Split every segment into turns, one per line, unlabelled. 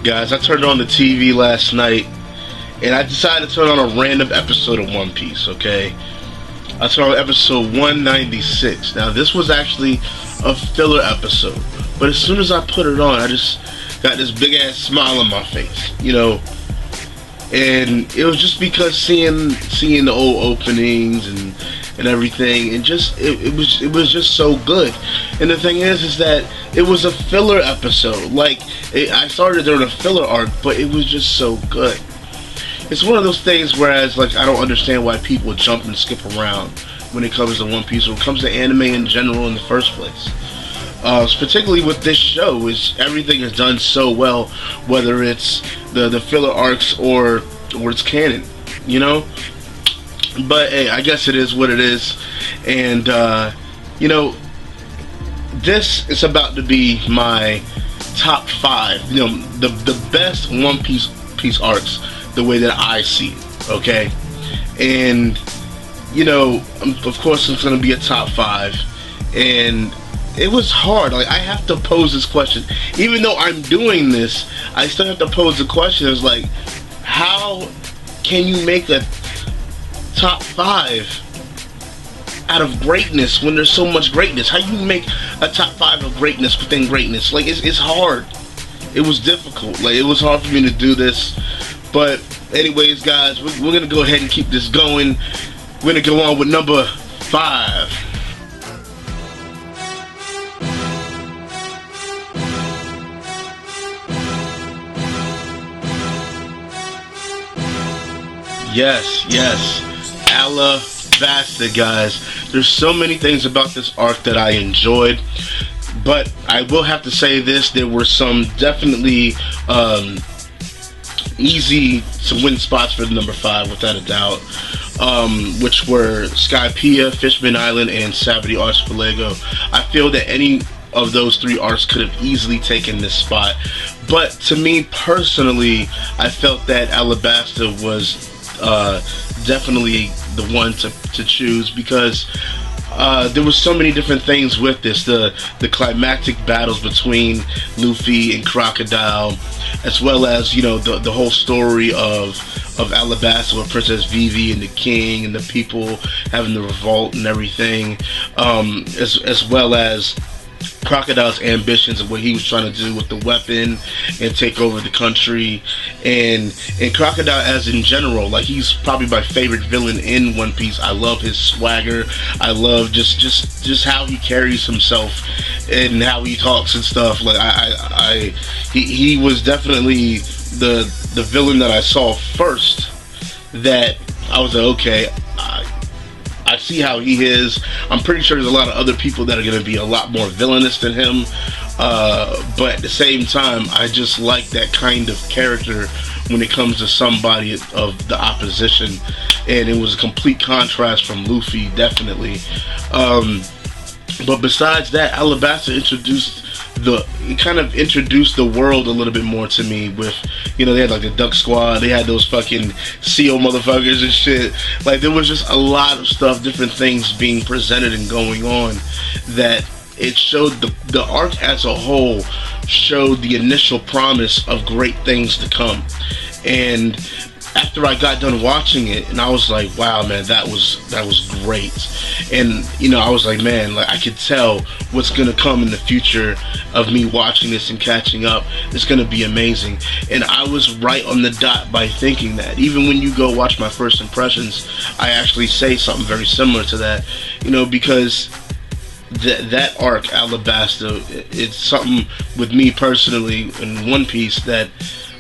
Guys, I turned on the TV last night and I decided to turn on a random episode of One Piece, okay? I turned on episode 196. Now, this was actually a filler episode, but as soon as I put it on, I just got this big ass smile on my face, you know? And it was just because seeing the old openings and everything, and just it was just so good. And the thing is that it was a filler episode. Like, I started during a filler arc, but it was just so good. It's one of those things whereas, like, I don't understand why people jump and skip around when it comes to One Piece, when it comes to anime in general in the first place. Particularly with this show, is everything is done so well, whether it's the filler arcs or it's canon, you know? But hey, I guess it is what it is. And you know, this is about to be my top 5, you know, the best One Piece arcs, the way that I see it, okay? And you know, of course it's going to be a top 5, and it was hard. Like, I have to pose this question. Even though I'm doing this, I still have to pose the question. It's like, how can you make a top 5 out of greatness when there's so much greatness? How you make a top 5 of greatness within greatness? Like, it's hard. It was difficult. Like, it was hard for me to do this. But anyways, guys, we're going to go ahead and keep this going. We're going to go on with number 5. Yes, Alabaster, guys. There's so many things about this arc that I enjoyed, but I will have to say this: there were some definitely easy to win spots for the number 5, without a doubt, which were Skypiea, Fishman Island, and Savity Archipelago. I feel that any of those 3 arcs could have easily taken this spot, but to me personally, I felt that Alabaster was definitely the one to choose, because there was so many different things with this. The climactic battles between Luffy and Crocodile, as well as, you know, the whole story of Alabaster with Princess Vivi and the king and the people having the revolt and everything, as well as Crocodile's ambitions and what he was trying to do with the weapon and take over the country, and Crocodile as in general. Like, he's probably my favorite villain in One Piece. I love his swagger. I love just how he carries himself and how he talks and stuff. Like, he was definitely the villain that I saw first, that I was like, okay, I see how he is. I'm pretty sure there's a lot of other people that are going to be a lot more villainous than him, but at the same time, I just like that kind of character when it comes to somebody of the opposition, and it was a complete contrast from Luffy, definitely. But besides that, Alabaster kind of introduced the world a little bit more to me with, you know, they had like the Duck Squad, they had those fucking seal motherfuckers and shit. Like, there was just a lot of stuff, different things being presented and going on, that it showed the arc as a whole showed the initial promise of great things to come. And after I got done watching it, and I was like, wow, man, that was great. And, you know, I was like, man, like, I could tell what's gonna come in the future of me watching this and catching up. It's gonna be amazing. And I was right on the dot by thinking that. Even when you go watch my first impressions, I actually say something very similar to that, you know, because that arc, Alabaster, it's something with me personally in One Piece that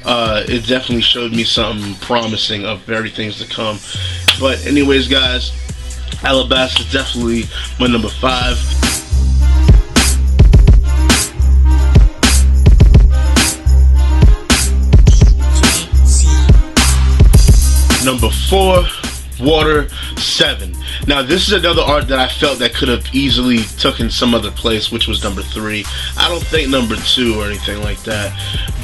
it definitely showed me something promising of very things to come. But anyways, guys, Alabaster is definitely my number 5. Number 4, Water 7. Now, this is another arc that I felt that could have easily taken some other place, which was number 3. I don't think number 2 or anything like that.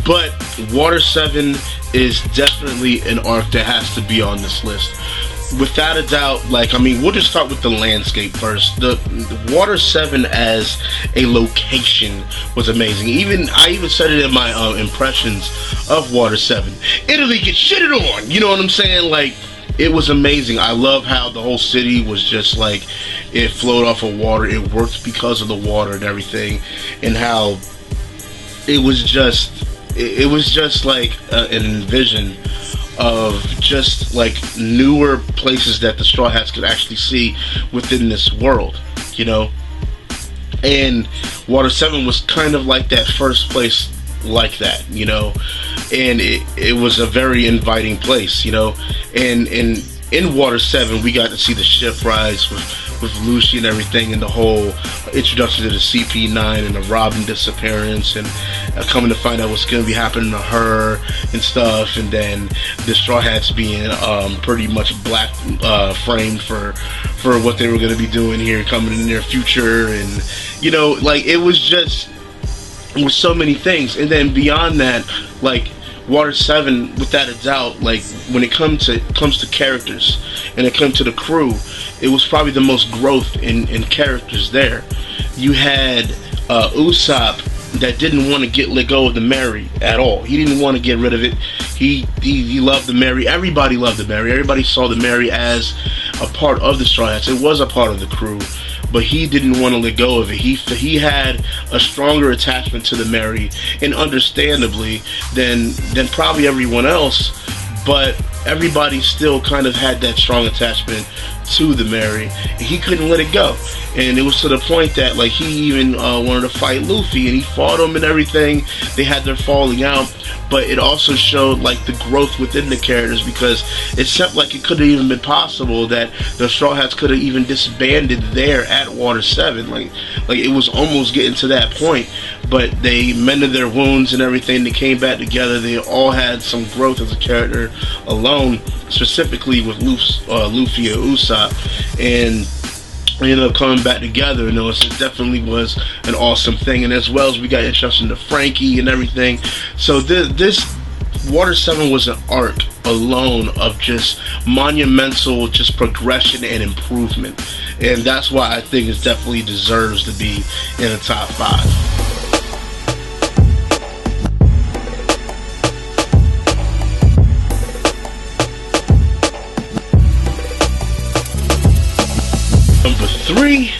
But Water 7 is definitely an arc that has to be on this list. without a doubt, like, I mean, we'll just start with the landscape first. The Water 7 as a location was amazing. I even said it in my impressions of Water 7. Italy gets shitted on, you know what I'm saying? Like, it was amazing. I love how the whole city was just like, it flowed off of water. It worked because of the water and everything, and how it was just like an envision of just like newer places that the Straw Hats could actually see within this world, you know. And Water 7 was kind of like that first place like that, you know. And it was a very inviting place, you know. And in Water 7 we got to see the ship rise with Lucy and everything, and the whole introduction to the CP9 and the Robin disappearance, and coming to find out what's going to be happening to her and stuff, and then the Straw Hats being pretty much black framed for what they were going to be doing here coming in the near future. And you know, like, it was so many things. And then beyond that, like, Water 7, without a doubt, like, when it comes to characters and it comes to the crew, it was probably the most growth in characters there. You had Usopp that didn't want to let go of the Mary at all. He didn't want to get rid of it. He loved the Mary. Everybody loved the Mary. Everybody saw the Mary as a part of the Straw Hats. It was a part of the crew, but he didn't want to let go of it. He had a stronger attachment to the Mary, and understandably, than probably everyone else, but everybody still kind of had that strong attachment to the Mary, and he couldn't let it go. And it was to the point that, like, he even wanted to fight Luffy, and he fought him and everything. They had their falling out, but it also showed, like, the growth within the characters, because it seemed like it could have even been possible that the Straw Hats could have even disbanded there at Water 7. Like it was almost getting to that point, but they mended their wounds and everything. They came back together. They all had some growth as a character alone, specifically with Luffy and Usopp, and we ended up coming back together, and it definitely was an awesome thing. And as well as we got introduction to Frankie and everything. So this Water 7 was an arc alone of just monumental just progression and improvement, and that's why I think it definitely deserves to be in the top 5. Number 3,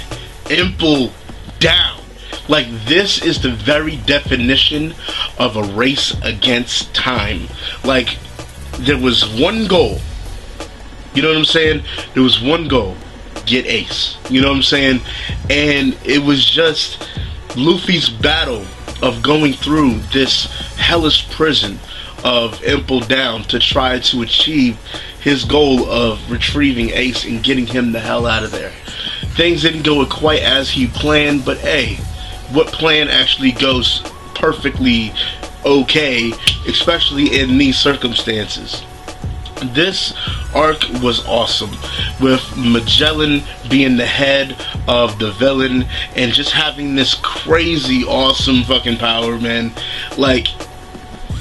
Impal Down. Like, this is the very definition of a race against time. Like, there was one goal. You know what I'm saying? There was one goal. Get Ace. You know what I'm saying? And it was just Luffy's battle of going through this hellish prison of Impal Down to try to achieve his goal of retrieving Ace and getting him the hell out of there. Things didn't go quite as he planned, but hey, what plan actually goes perfectly okay, especially in these circumstances? This arc was awesome, with Magellan being the head of the villain and just having this crazy awesome fucking power, man. Like,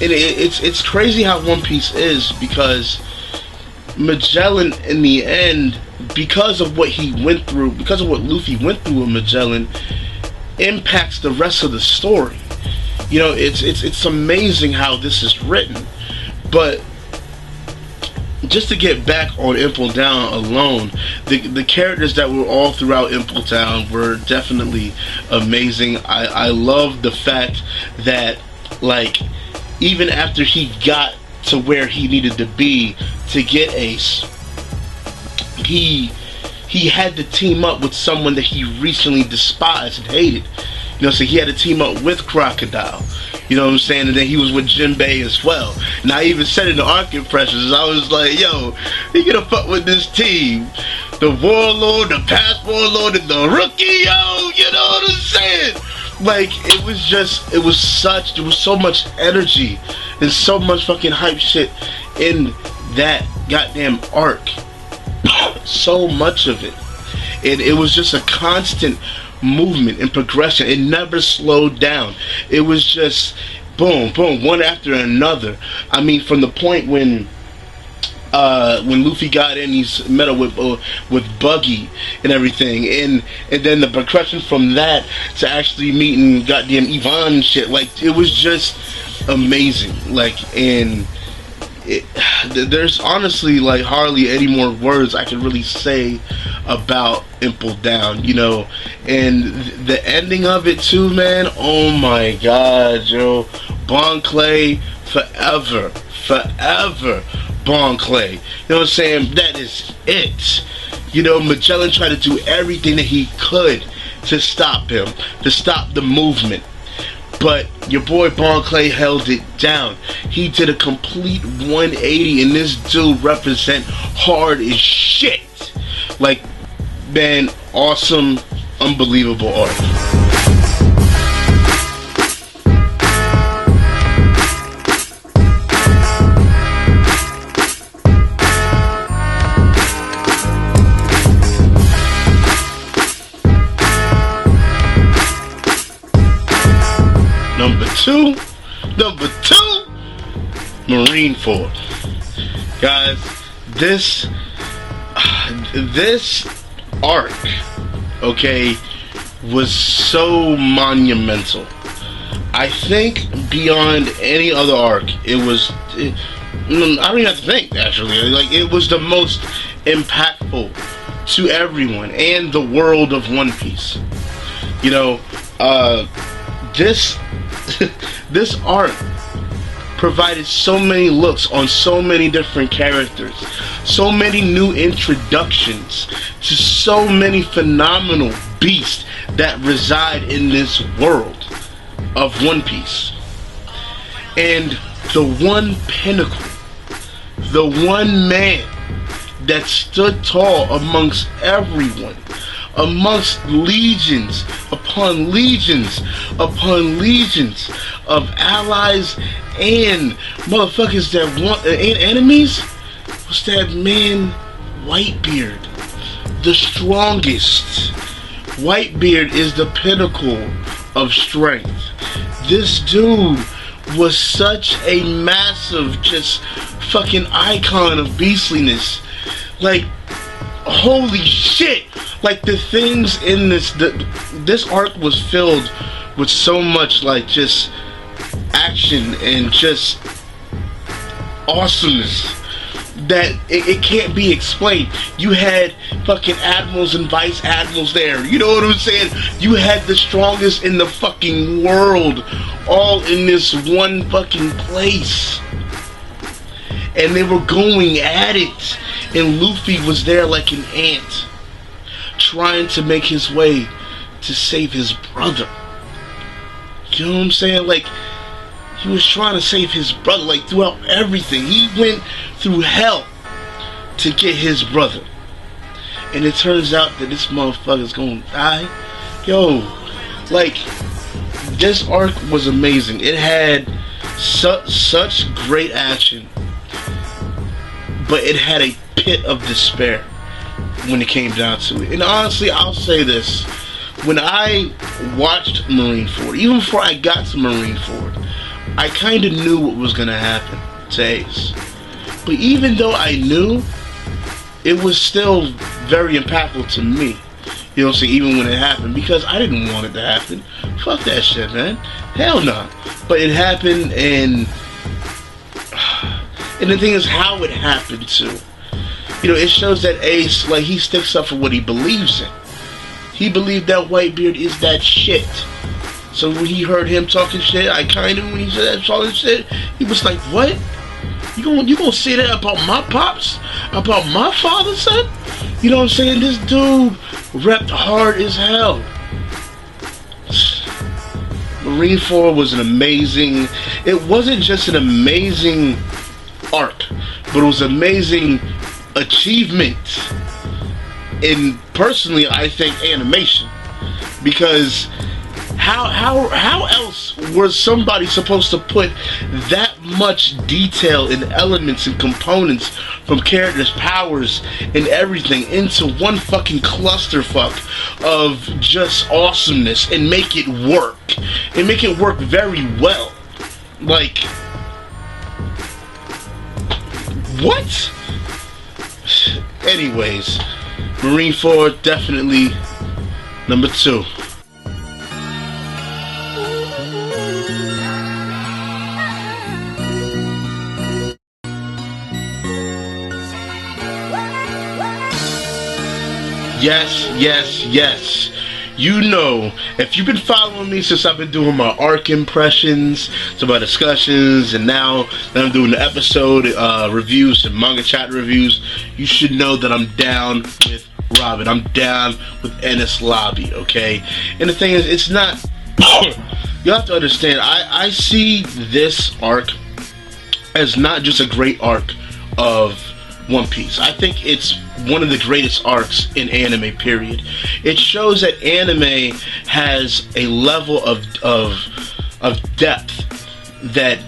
it's crazy how One Piece is, because Magellan in the end, because of what he went through, because of what Luffy went through with Magellan, impacts the rest of the story. You know, it's amazing how this is written. But just to get back on Impal Down alone, the characters that were all throughout Impal Down were definitely amazing. I love the fact that, like, even after he got to where he needed to be to get Ace, he had to team up with someone that he recently despised and hated. You know, so he had to team up with Crocodile. You know what I'm saying? And then he was with Jinbei as well. And I even said in the arc impressions, I was like, yo, he gonna fuck with this team. The Warlord, the Past Warlord, and the Rookie, yo, you know what I'm saying? Like, it was so much energy and so much fucking hype shit in that goddamn arc. So much of it. And it was just a constant movement and progression. It never slowed down. It was just boom, boom, one after another. I mean, from the point when when Luffy got in, he's met up with Buggy and everything, and then the progression from that to actually meeting goddamn Yvonne and shit, like, it was just amazing. Like, and there's honestly, like, hardly any more words I can really say about Impal Down, you know. And the ending of it too, man, oh my god, yo. Bon Clay forever, forever. Bon Clay, you know what I'm saying? That is it. You know, Magellan tried to do everything that he could to stop him, to stop the movement, but your boy Bon Clay held it down. He did a complete 180, and this dude represent hard as shit. Like, man, awesome, unbelievable art. Number two, Marineford. Guys, this arc, okay, was so monumental. I think beyond any other arc, I don't even have to think, actually. Like, it was the most impactful to everyone and the world of One Piece. You know, this arc provided so many looks on so many different characters, so many new introductions to so many phenomenal beasts that reside in this world of One Piece. And the one pinnacle, the one man that stood tall amongst everyone, amongst legions upon legions upon legions of allies and motherfuckers that want and enemies, was that man Whitebeard, the strongest. Whitebeard is the pinnacle of strength. This dude was such a massive, just fucking icon of beastliness. Like, holy shit! Like, the things in this arc was filled with so much, like, just action and just awesomeness that it can't be explained. You had fucking admirals and vice admirals there, you know what I'm saying? You had the strongest in the fucking world all in this one fucking place, and they were going at it, and Luffy was there like an ant, trying to make his way to save his brother. You know what I'm saying? Like, he was trying to save his brother, like, throughout everything. He went through hell to get his brother. And it turns out that this motherfucker's gonna die. Yo, like, this arc was amazing. It had such great action, but it had a pit of despair when it came down to it. And honestly, I'll say this. When I watched Marineford, even before I got to Marineford, I kind of knew what was going to happen to Ace. But even though I knew, it was still very impactful to me. You know what I'm saying? Even when it happened, because I didn't want it to happen. Fuck that shit, man. Hell no. But it happened, and the thing is how it happened too. You know, it shows that Ace, like, he sticks up for what he believes in. He believed that Whitebeard is that shit. So when he heard him talking shit, when he said that talking shit, he was like, what? You gonna say that about my pops? About my father, son? You know what I'm saying? This dude repped hard as hell. Marineford was an amazing, it wasn't just an amazing arc, but it was amazing achievement in, personally, I think, animation. Because how else was somebody supposed to put that much detail and elements and components from characters' powers and everything into one fucking clusterfuck of just awesomeness and make it work? And make it work very well. Like, what? Anyways, Marineford definitely number 2. Yes, yes, yes. You know, if you've been following me since I've been doing my ARC impressions, some my discussions, and now that I'm doing the episode reviews and manga chat reviews, you should know that I'm down with Robin. I'm down with Enies Lobby, okay? And the thing is, it's not... you have to understand, I see this arc as not just a great arc of One Piece. I think it's one of the greatest arcs in anime, period. It shows that anime has a level of depth that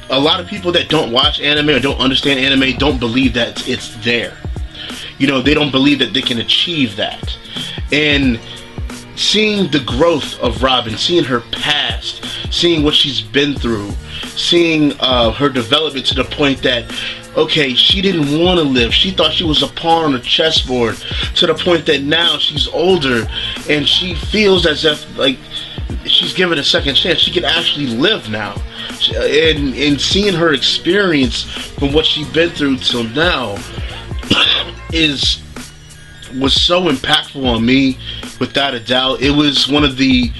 a lot of people that don't watch anime or don't understand anime don't believe that it's there. You know, they don't believe that they can achieve that. And seeing the growth of Robin, seeing her past, seeing what she's been through, seeing her development to the point that, okay, she didn't want to live. She thought she was a pawn on a chessboard, to the point that now she's older and she feels as if like she's given a second chance. She can actually live now. And seeing her experience from what she's been through till now was so impactful on me, without a doubt. It was one of the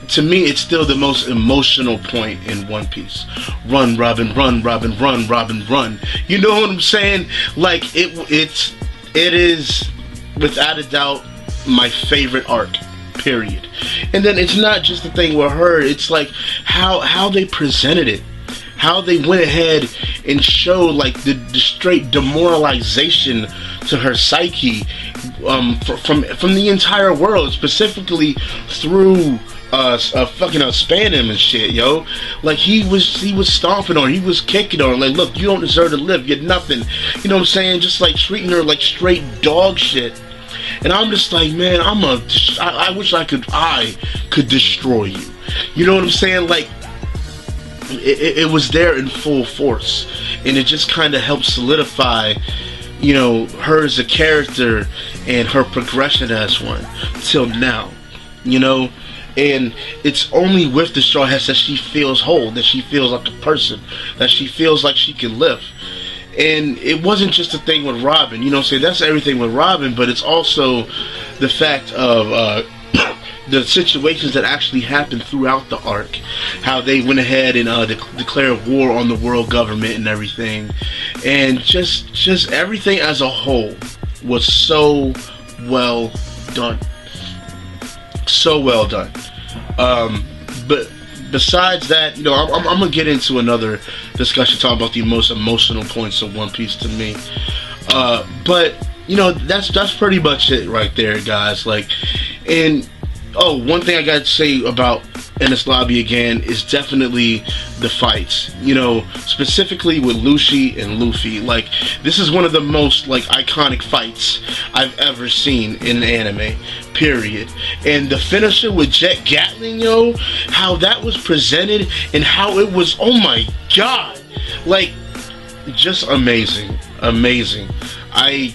to me, it's still the most emotional point in One Piece. Run, Robin, run, Robin, run, Robin, run. You know what I'm saying? Like, it is, without a doubt, my favorite arc, period. And then it's not just the thing with her, it's like how they presented it. How they went ahead and showed like the straight demoralization to her psyche from the entire world, specifically through fucking Spanem and shit, yo. Like he was stomping on her, he was kicking on her, like, look, you don't deserve to live, you're nothing. You know what I'm saying? Just like treating her like straight dog shit. And I'm just like, man, I wish I could destroy you. You know what I'm saying? Like, it was there in full force, and it just kind of helped solidify, you know, her as a character and her progression as one till now, you know. And it's only with the Straw Hats that she feels whole, that she feels like a person, that she feels like she can live. And it wasn't just a thing with Robin, you know what I'm saying? That's everything with Robin, but it's also the fact of the situations that actually happened throughout the arc, how they went ahead and declared war on the world government and everything, and just everything as a whole was so well done, so well done. But besides that, you know, I'm gonna get into another discussion talking about the most emotional points of One Piece to me. But you know, that's pretty much it right there, guys. Like, and oh, one thing I got to say about Enies Lobby again is definitely the fights. You know, specifically with Lucy and Luffy. Like, this is one of the most like iconic fights I've ever seen in anime, period. And the finisher with Jet Gatling, yo, how that was presented and how it was, oh my god, like, just amazing, amazing. I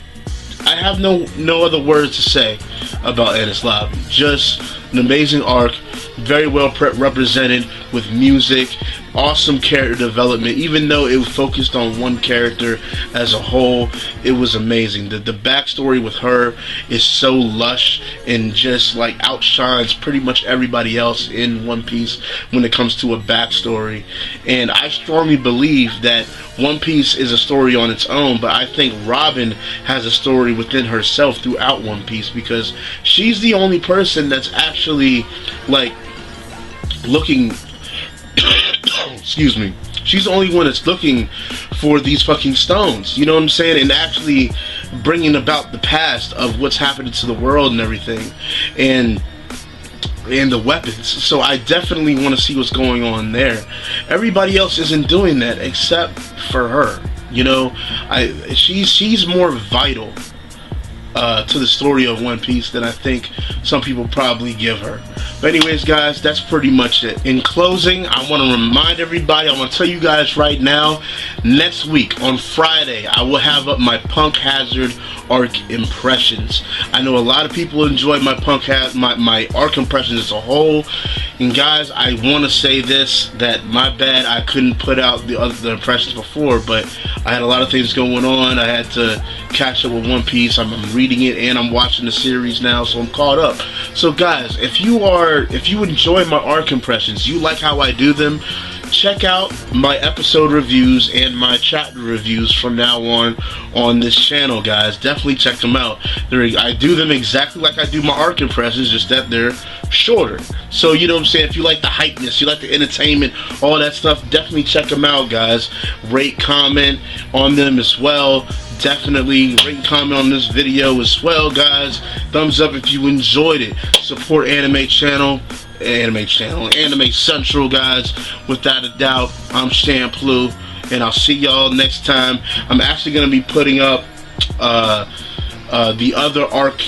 have no other words to say about Enies Lobby. Just an amazing arc, very well represented with music, awesome character development. Even though it focused on one character as a whole, it was amazing. The backstory with her is so lush and just like outshines pretty much everybody else in One Piece when it comes to a backstory. And I strongly believe that One Piece is a story on its own, but I think Robin has a story within herself throughout One Piece, because she's the only person that's actually like looking excuse me, she's the only one that's looking for these fucking stones, you know what I'm saying, and actually bringing about the past of what's happening to the world and everything, and the weapons. So I definitely want to see what's going on there. Everybody else isn't doing that except for her, you know. She's more vital to the story of One Piece than I think some people probably give her. But anyways, guys, that's pretty much it. In closing, I want to remind everybody, I want to tell you guys right now, next week on Friday, I will have up my Punk Hazard arc impressions. I know a lot of people enjoy my my arc impressions as a whole. And guys, I want to say this, that my bad, I couldn't put out the impressions before, but I had a lot of things going on. I had to catch up with One Piece. I'm reading it and I'm watching the series now, so I'm caught up. So guys, if you enjoy my arc impressions, you like how I do them, check out my episode reviews and my chapter reviews from now on this channel, guys. Definitely check them out. I do them exactly like I do my arc impressions, just that they're shorter. So you know what I'm saying, if you like the hypeness, you like the entertainment, all that stuff, definitely check them out, guys. Rate, comment on them as well. Definitely rate and comment on this video as well, guys. Thumbs up if you enjoyed it. Support AnimeCenTruL, AnimeCenTruL, guys. Without a doubt, I'm CenTruL, and I'll see y'all next time. I'm actually going to be putting up the other arc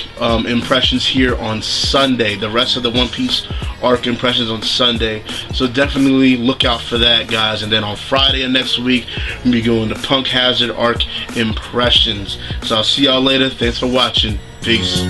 impressions here on Sunday. The rest of the One Piece arc impressions on Sunday. So definitely look out for that, guys. And then on Friday of next week, we'll be going to Punk Hazard arc impressions. So I'll see y'all later. Thanks for watching. Peace.